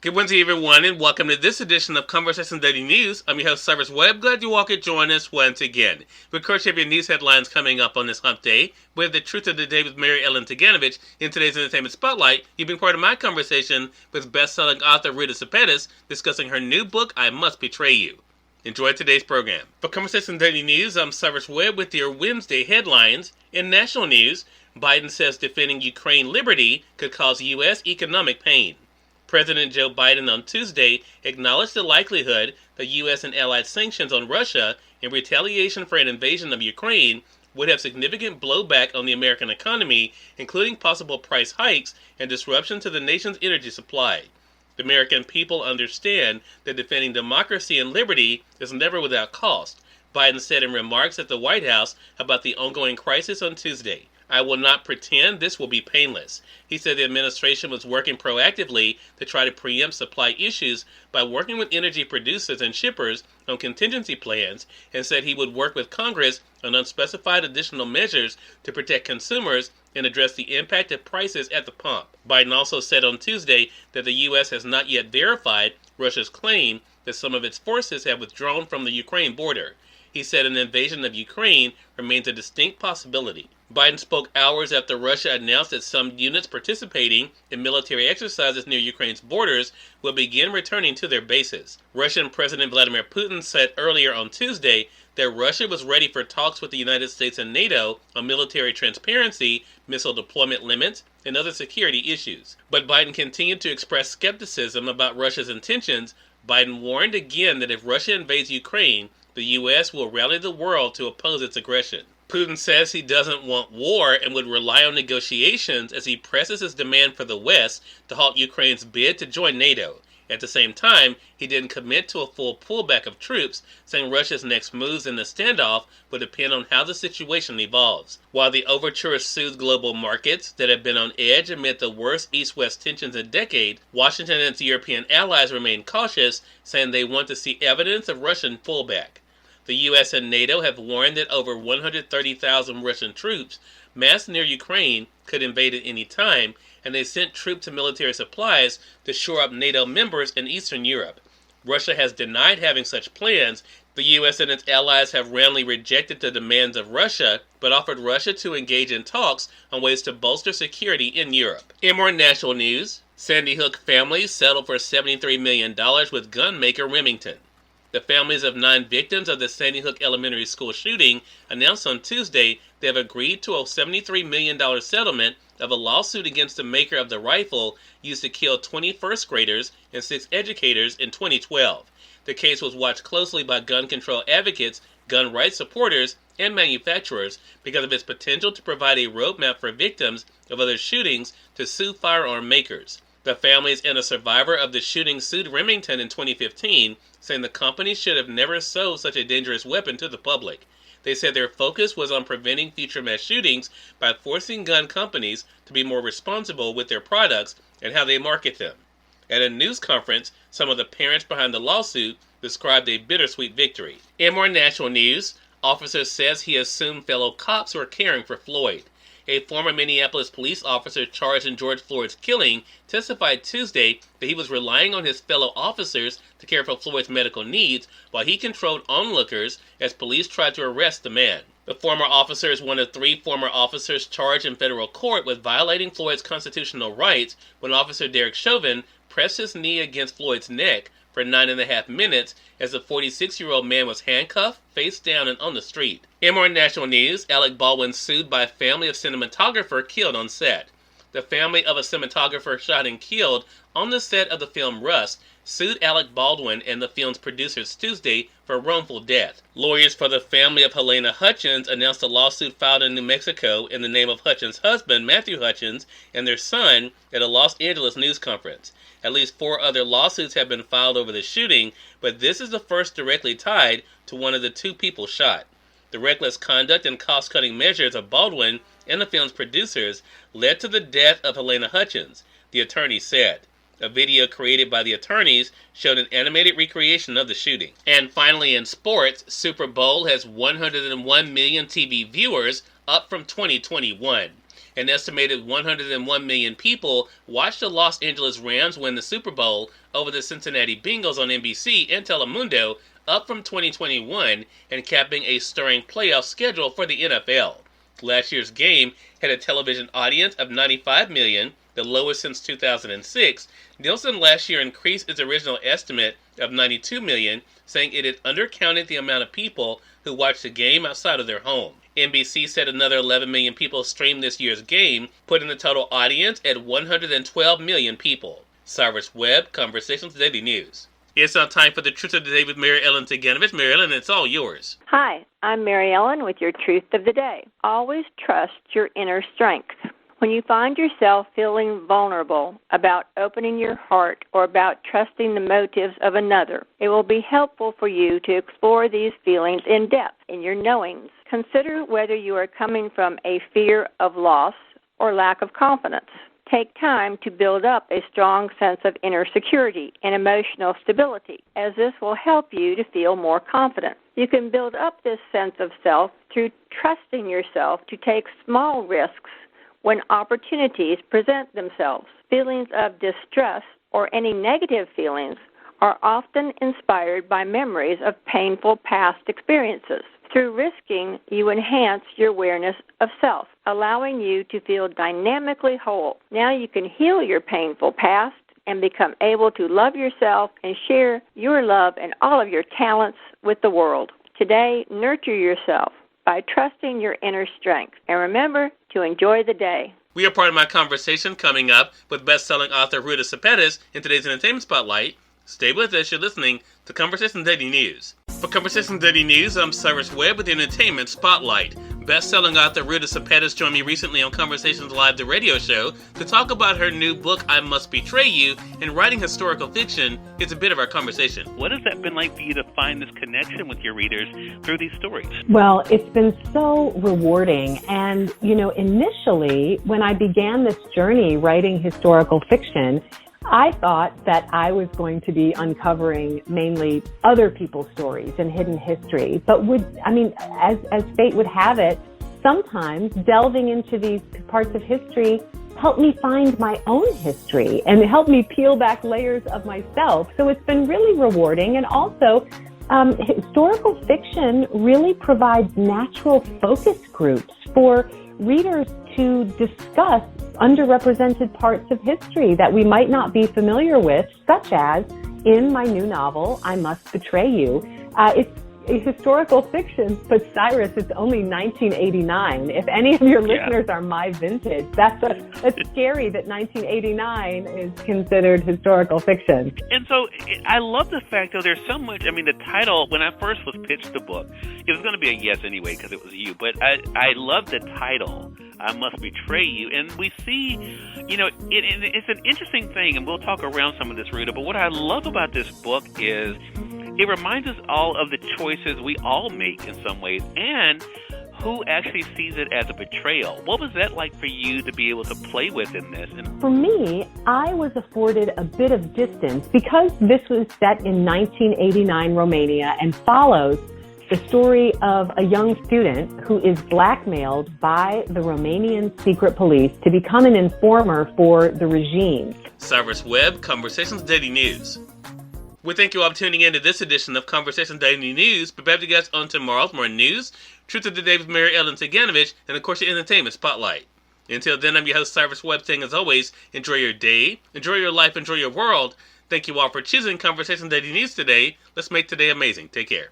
Good Wednesday, everyone, and welcome to this edition of Conversation Daily News. I'm your host, Cyrus Webb. Glad you all could join us once again. We of course have your news headlines coming up on this hump day. We have the truth of the day with Mary Ellen Ciganovich in today's Entertainment Spotlight. You've been part of my conversation with best-selling author Ruta Sepetys discussing her new book, I Must Betray You. Enjoy today's program. For Conversation Daily News, I'm Cyrus Webb with your Wednesday headlines. In national news, Biden says defending Ukraine liberty could cause U.S. economic pain. President Joe Biden on Tuesday acknowledged the likelihood that U.S. and allied sanctions on Russia in retaliation for an invasion of Ukraine would have significant blowback on the American economy, including possible price hikes and disruption to the nation's energy supply. The American people understand that defending democracy and liberty is never without cost, Biden said in remarks at the White House about the ongoing crisis on Tuesday. I will not pretend this will be painless. He said the administration was working proactively to try to preempt supply issues by working with energy producers and shippers on contingency plans, and said he would work with Congress on unspecified additional measures to protect consumers and address the impact of prices at the pump. Biden also said on Tuesday that the U.S. has not yet verified Russia's claim that some of its forces have withdrawn from the Ukraine border. He said an invasion of Ukraine remains a distinct possibility. Biden spoke hours after Russia announced that some units participating in military exercises near Ukraine's borders will begin returning to their bases. Russian President Vladimir Putin said earlier on Tuesday that Russia was ready for talks with the United States and NATO on military transparency, missile deployment limits, and other security issues. But Biden continued to express skepticism about Russia's intentions. Biden warned again that if Russia invades Ukraine, the U.S. will rally the world to oppose its aggression. Putin says he doesn't want war and would rely on negotiations as he presses his demand for the West to halt Ukraine's bid to join NATO. At the same time, he didn't commit to a full pullback of troops, saying Russia's next moves in the standoff will depend on how the situation evolves. While the overture soothes global markets that have been on edge amid the worst East-West tensions in a decade, Washington and its European allies remain cautious, saying they want to see evidence of Russian pullback. The U.S. and NATO have warned that over 130,000 Russian troops massed near Ukraine could invade at any time, and they sent troops and military supplies to shore up NATO members in Eastern Europe. Russia has denied having such plans. The U.S. and its allies have roundly rejected the demands of Russia, but offered Russia to engage in talks on ways to bolster security in Europe. In more national news, Sandy Hook families settled for $73 million with gunmaker Remington. The families of 9 victims of the Sandy Hook Elementary School shooting announced on Tuesday they have agreed to a $73 million settlement of a lawsuit against the maker of the rifle used to kill 20 first graders and 6 educators in 2012. The case was watched closely by gun control advocates, gun rights supporters, and manufacturers because of its potential to provide a roadmap for victims of other shootings to sue firearm makers. The families and a survivor of the shooting sued Remington in 2015, saying the company should have never sold such a dangerous weapon to the public. They said their focus was on preventing future mass shootings by forcing gun companies to be more responsible with their products and how they market them. At a news conference, some of the parents behind the lawsuit described a bittersweet victory. In more national news, officer says he assumed fellow cops were caring for Floyd. A former Minneapolis police officer charged in George Floyd's killing testified Tuesday that he was relying on his fellow officers to care for Floyd's medical needs while he controlled onlookers as police tried to arrest the man. The former officer is one of 3 former officers charged in federal court with violating Floyd's constitutional rights when Officer Derek Chauvin pressed his knee against Floyd's neck for 9.5 minutes as the 46-year-old man was handcuffed, face down, and on the street. In more national news, Alec Baldwin sued by a family of cinematographer killed on set. The family of a cinematographer shot and killed on the set of the film Rust sued Alec Baldwin and the film's producers Tuesday for wrongful death. Lawyers for the family of Helena Hutchins announced a lawsuit filed in New Mexico in the name of Hutchins' husband, Matthew Hutchins, and their son at a Los Angeles news conference. At least 4 other lawsuits have been filed over the shooting, but this is the first directly tied to one of the 2 people shot. The reckless conduct and cost-cutting measures of Baldwin and the film's producers led to the death of Helena Hutchins, the attorney said. A video created by the attorneys showed an animated recreation of the shooting. And finally, in sports, Super Bowl has 101 million TV viewers, up from 2021. An estimated 101 million people watched the Los Angeles Rams win the Super Bowl over the Cincinnati Bengals on NBC and Telemundo, up from 2021 and capping a stirring playoff schedule for the NFL. Last year's game had a television audience of 95 million, the lowest since 2006. Nielsen last year increased its original estimate of 92 million, saying it had undercounted the amount of people who watched the game outside of their home. NBC said another 11 million people streamed this year's game, putting the total audience at 112 million people. Cyrus Webb, Conversations Daily News. It's now time for the Truth of the Day with Mary Ellen Ciganovich. Mary Ellen, it's all yours. Hi, I'm Mary Ellen with your Truth of the Day. Always trust your inner strength. When you find yourself feeling vulnerable about opening your heart or about trusting the motives of another, it will be helpful for you to explore these feelings in depth in your knowings. Consider whether you are coming from a fear of loss or lack of confidence. Take time to build up a strong sense of inner security and emotional stability, as this will help you to feel more confident. You can build up this sense of self through trusting yourself to take small risks when opportunities present themselves. Feelings of distrust or any negative feelings are often inspired by memories of painful past experiences. Through risking, you enhance your awareness of self, allowing you to feel dynamically whole. Now you can heal your painful past and become able to love yourself and share your love and all of your talents with the world. Today, nurture yourself by trusting your inner strength. And remember to enjoy the day. We are part of my conversation coming up with best-selling author Ruta Sepetys in today's Entertainment Spotlight. Stay with us. You're listening to Conversation Daily News. For Conversation Daily News, I'm Cyrus Webb with the Entertainment Spotlight. Best-selling author Ruta Sepetys joined me recently on Conversations Live, the radio show, to talk about her new book, I Must Betray You, and writing historical fiction is a bit of our conversation. What has that been like for you to find this connection with your readers through these stories? Well, it's been so rewarding. And, initially, when I began this journey writing historical fiction, I thought that I was going to be uncovering mainly other people's stories and hidden history, but as fate would have it, sometimes delving into these parts of history helped me find my own history and helped me peel back layers of myself. So it's been really rewarding. And also, historical fiction really provides natural focus groups for readers to discuss underrepresented parts of history that we might not be familiar with, such as in my new novel, I Must Betray You. It's a historical fiction, but Cyrus, it's only 1989. If any of your listeners are my vintage, that's scary that 1989 is considered historical fiction. And so I love the fact, though, there's so much. The title, when I first was pitched the book, it was going to be a yes anyway because it was you, but I love the title, I Must Betray You. And we see, it's an interesting thing, and we'll talk around some of this, Ruta, but what I love about this book is it reminds us all of the choices we all make in some ways, and who actually sees it as a betrayal. What was that like for you to be able to play with in this? For me, I was afforded a bit of distance because this was set in 1989 Romania and follows the story of a young student who is blackmailed by the Romanian secret police to become an informer for the regime. Cyrus Webb, Conversations Daily News. We thank you all for tuning in to this edition of Conversation Daily News. Prepare to get on tomorrow with more news, Truth of the Day with Mary Ellen Ciganovich, and of course your Entertainment Spotlight. Until then, I'm your host Cyrus Webb, saying as always, enjoy your day, enjoy your life, enjoy your world. Thank you all for choosing Conversation Daily News today. Let's make today amazing. Take care.